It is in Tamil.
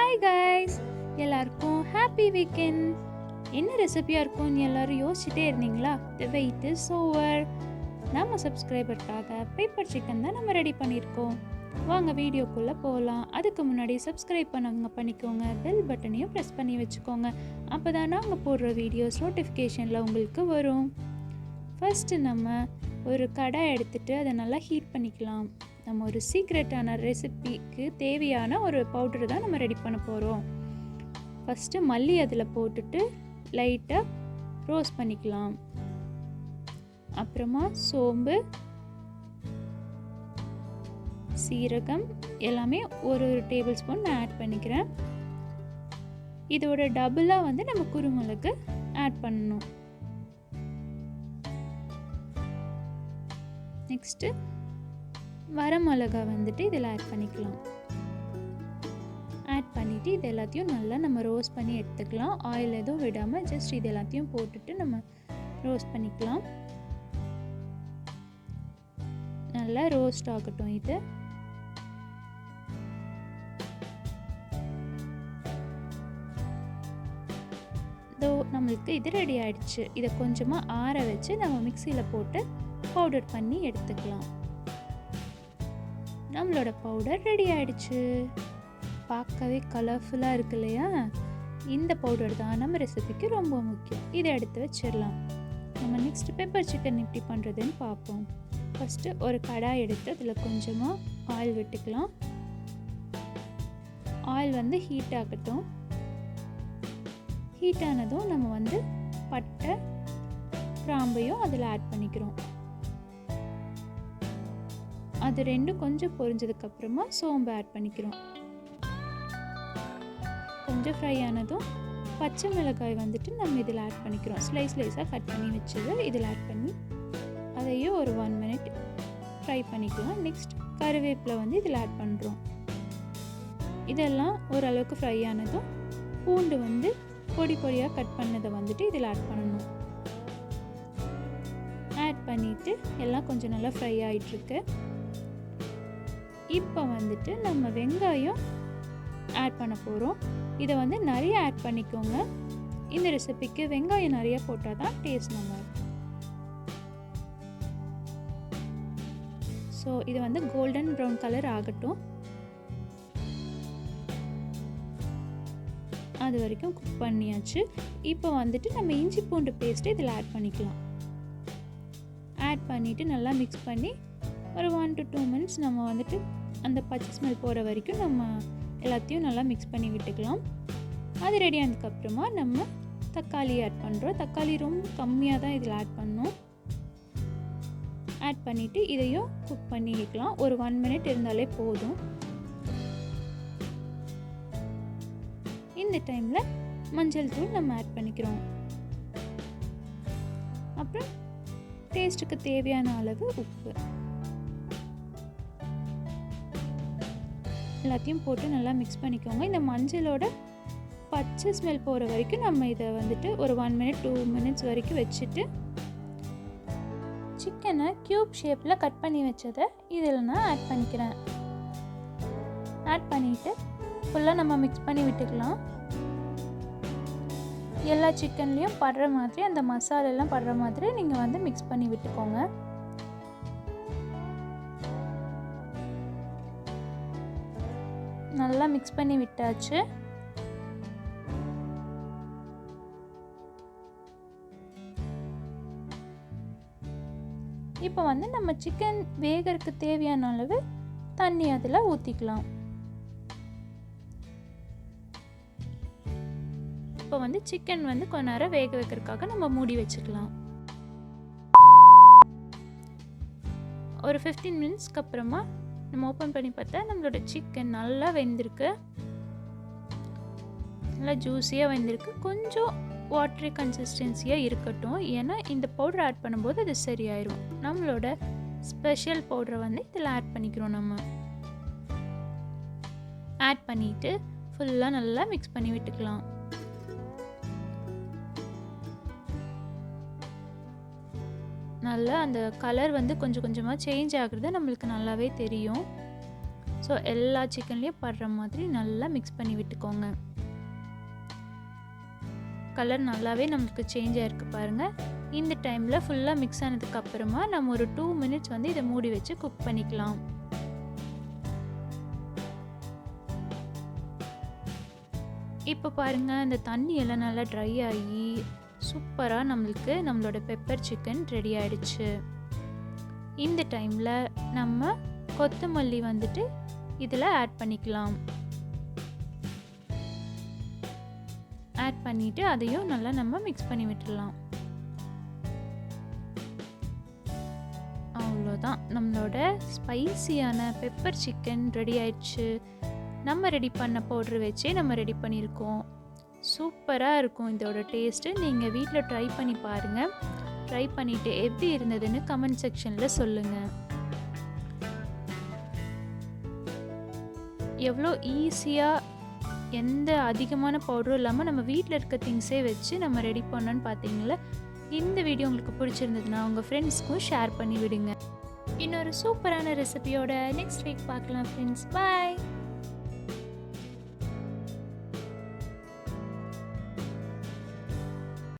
ஹாய் கைஸ், எல்லாருக்கும் ஹாப்பி வீக்கெண்ட். என்ன ரெசிபியாக இருக்கும்னு எல்லாரும் யோசிச்சுட்டே இருந்தீங்களா? தி வெயிட் இஸ் ஓவர். நம்ம சப்ஸ்கிரைபருக்காக பேப்பர் சிக்கன் தான் நம்ம ரெடி பண்ணியிருக்கோம். வாங்க வீடியோக்குள்ளே போகலாம். அதுக்கு முன்னாடி சப்ஸ்கிரைப் பண்ணவங்க பண்ணிக்கோங்க, பெல் பட்டனையும் ப்ரெஸ் பண்ணி வச்சுக்கோங்க. அப்போ தான் நாங்கள் போடுற வீடியோஸ் நோட்டிஃபிகேஷனில் உங்களுக்கு வரும். ஃபஸ்ட்டு நம்ம ஒரு கடாய் எடுத்துகிட்டு அதை நல்லா ஹீட் பண்ணிக்கலாம். நம்ம ஒரு சீக்ரெட்டான ரெசிபிக்கு தேவையான ஒரு பவுடர் தான் நம்ம ரெடி பண்ண போகிறோம். ஃபஸ்ட்டு மல்லி அதில் போட்டுட்டு லைட்டாக ரோஸ்ட் பண்ணிக்கலாம். அப்புறமா சோம்பு, சீரகம் எல்லாமே ஒரு டேபிள் ஸ்பூன் நான் ஆட் பண்ணிக்கிறேன். இதோட டபுளாக வந்து நம்ம குருமிளகு ஆட் பண்ணணும். நெக்ஸ்ட்டு வரமிளகா வந்துட்டு இதில் ஆட் பண்ணிக்கலாம். ஆட் பண்ணிவிட்டு இது எல்லாத்தையும் நல்லா நம்ம ரோஸ்ட் பண்ணி எடுத்துக்கலாம். ஆயில் எதுவும் விடாமல் ஜஸ்ட் இது எல்லாத்தையும் போட்டுட்டு நம்ம ரோஸ்ட் பண்ணிக்கலாம். நல்லா ரோஸ்ட் ஆகட்டும். இது நம்மளுக்கு இது ரெடி ஆயிடுச்சு. இதை கொஞ்சமாக ஆற வச்சு நம்ம மிக்சியில் போட்டு பவுடர் பண்ணி எடுத்துக்கலாம். நம்மளோட பவுடர் ரெடி ஆயிடுச்சு. பார்க்கவே கலர்ஃபுல்லாக இருக்கு இல்லையா? இந்த பவுடர் தான் நம்ம ரெசிபிக்கு ரொம்ப முக்கியம். இதை எடுத்து வச்சிடலாம். நம்ம நெக்ஸ்ட் பெப்பர் சிக்கன் எப்படி பண்ணுறதுன்னு பார்ப்போம். ஃபஸ்ட்டு ஒரு கடாய் எடுத்து அதில் கொஞ்சமாக ஆயில் விட்டுக்கலாம். ஆயில் வந்து ஹீட் ஆகட்டும். ஹீட் ஆனதும் நம்ம வந்து பட்டை, கிராம்பையும் அதில் ஆட் பண்ணிக்கிறோம். அது ரெண்டும் கொஞ்சம் பொரிஞ்சதுக்கப்புறமா சோம்பு ஆட் பண்ணிக்கிறோம். கொஞ்சம் ஃப்ரை ஆனதும் பச்சை மிளகாய் வந்துட்டு நம்ம இதில் ஆட் பண்ணிக்கிறோம். ஸ்லைஸாக கட் பண்ணி வச்சது இதில் ஆட் பண்ணி அதையும் ஒரு 1 மினிட் ஃப்ரை பண்ணிக்கலாம். நெக்ஸ்ட் கருவேப்பிலை வந்து இதில் ஆட் பண்ணுறோம். இதெல்லாம் ஓரளவுக்கு ஃப்ரை ஆனதும் பூண்டு வந்து பொடி பொடியாக கட் பண்ணதை வந்துட்டு இதில் ஆட் பண்ணணும். ஆட் பண்ணிவிட்டு எல்லாம் கொஞ்சம் நல்லா ஃப்ரை ஆகிட்டுருக்கு. இப்போ வந்துட்டு நம்ம வெங்காயம் ஆட் பண்ண போகிறோம். இதை வந்து நிறைய ஆட் பண்ணிக்கோங்க. இந்த ரெசிபிக்கு வெங்காயம் நிறைய போட்டால் தான் டேஸ்ட் நல்லா இருக்கும். ஸோ இது வந்து கோல்டன் ப்ரௌன் கலர் ஆகட்டும். அது வரைக்கும் குக் பண்ணியாச்சு. இப்போ வந்துட்டு நம்ம இஞ்சி பூண்டு பேஸ்ட்டு இதில் ஆட் பண்ணிக்கலாம். ஆட் பண்ணிவிட்டு நல்லா மிக்ஸ் பண்ணி ஒரு 1 to 2 மினிட்ஸ் நம்ம வந்துட்டு அந்த பச்சை ஸ்மெல் போகிற வரைக்கும் நம்ம எல்லாத்தையும் நல்லா மிக்ஸ் பண்ணி விட்டுக்கலாம். அது ரெடி ஆனதுக்கப்புறமா நம்ம தக்காளி ஆட் பண்ணுறோம். தக்காளி ரொம்ப கம்மியாக தான் இதில் ஆட் பண்ணணும். ஆட் பண்ணிவிட்டு இதையும் குக் பண்ணி வைக்கலாம். ஒரு 1 மினிட் இருந்தாலே போதும். இந்த டைமில் மஞ்சள் தூள் நம்ம ஆட் பண்ணிக்கிறோம். அப்புறம் டேஸ்ட்டுக்கு தேவையான அளவு உப்பு எல்லாத்தையும் போட்டு நல்லா மிக்ஸ் பண்ணிக்கோங்க. இந்த மஞ்சளோட பச்சை ஸ்மெல் போகிற வரைக்கும் நம்ம இதை வந்துட்டு ஒரு 1 மினிட் 2 மினிட்ஸ் வரைக்கும் வச்சுட்டு சிக்கனை க்யூப் ஷேப்பில் கட் பண்ணி வச்சதை இதில் நான் ஆட் பண்ணிக்கிறேன். ஆட் பண்ணிவிட்டு ஃபுல்லாக நம்ம மிக்ஸ் பண்ணி விட்டுக்கலாம். எல்லா சிக்கன்லேயும் படுற மாதிரி அந்த மசாலெல்லாம் படுற மாதிரி நீங்கள் வந்து மிக்ஸ் பண்ணி விட்டுக்கோங்க. நல்லா மிக்ஸ் பண்ணி விட்டாச்சு. இப்போ வந்து நம்ம சிக்கன் வேகறதுக்கு தேவையான அளவு தண்ணி அதில் ஊற்றிக்கலாம். இப்போ வந்து சிக்கன் வந்து கொஞ்ச நேரம் வேக வைக்கிறதுக்காக நம்ம மூடி வச்சுக்கலாம். ஒரு 15 மினிட்ஸ்க்கு அப்புறமா நம்ம ஓப்பன் பண்ணி பார்த்தா நம்மளோட சிக்கன் நல்லா வெந்திருக்கு. நல்லா ஜூஸியாக வெந்திருக்கு. கொஞ்சம் வாட்டரி கன்சிஸ்டன்சியாக இருக்கட்டும். ஏன்னா இந்த பவுடர் ஆட் பண்ணும்போது அது சரியாயிரும். நம்மளோட ஸ்பெஷல் பவுடரை வந்து இதில் ஆட் பண்ணிக்கிறோம். நம்ம ஆட் பண்ணிவிட்டு ஃபுல்லாக நல்லா மிக்ஸ் பண்ணி விட்டுக்கலாம். நல்லா அந்த கலர் வந்து கொஞ்சம் கொஞ்சமாக சேஞ்ச் ஆகுறது நம்மளுக்கு நல்லாவே தெரியும். ஸோ எல்லா சிக்கன்லேயும் படுற மாதிரி நல்லா மிக்ஸ் பண்ணி விட்டுக்கோங்க. கலர் நல்லாவே நம்மளுக்கு சேஞ்ச் ஆகிருக்கு பாருங்கள். இந்த டைமில் ஃபுல்லாக மிக்ஸ் ஆனதுக்கப்புறமா நம்ம ஒரு 2 மினிட்ஸ் வந்து இதை மூடி வச்சு குக் பண்ணிக்கலாம். இப்போ பாருங்கள், இந்த தண்ணி எல்லாம் நல்லா ட்ரை ஆகி சூப்பராக நம்மளோட பெப்பர் சிக்கன் ரெடி ஆகிடுச்சு. இந்த டைமில் நம்ம கொத்தமல்லி வந்துட்டு இதில் ஆட் பண்ணிக்கலாம். ஆட் பண்ணிவிட்டு அதையும் நல்லா நம்ம மிக்ஸ் பண்ணி விட்டுடலாம். அவ்வளோதான், நம்மளோட ஸ்பைசியான பெப்பர் சிக்கன் ரெடி ஆயிடுச்சு. நம்ம ரெடி பண்ண பவுட்ரு வச்சே நம்ம ரெடி பண்ணியிருக்கோம். சூப்பராக இருக்கும் இதோட டேஸ்ட்டு. நீங்கள் வீட்டில் ட்ரை பண்ணி பாருங்கள். ட்ரை பண்ணிவிட்டு எப்படி இருந்ததுன்னு கமெண்ட் செக்ஷனில் சொல்லுங்கள். எவ்வளோ ஈஸியாக எந்த அதிகமான பவுடரும் இல்லாமல் நம்ம வீட்டில் இருக்க திங்ஸே வச்சு நம்ம ரெடி பண்ணோன்னு பார்த்தீங்களா. இந்த வீடியோ உங்களுக்கு பிடிச்சிருந்ததுன்னா உங்கள் ஃப்ரெண்ட்ஸ்க்கும் ஷேர் பண்ணி விடுங்க. இன்னொரு சூப்பரான ரெசிபியோட நெக்ஸ்ட் வீக் பார்க்கலாம் ஃப்ரெண்ட்ஸ். பாய்.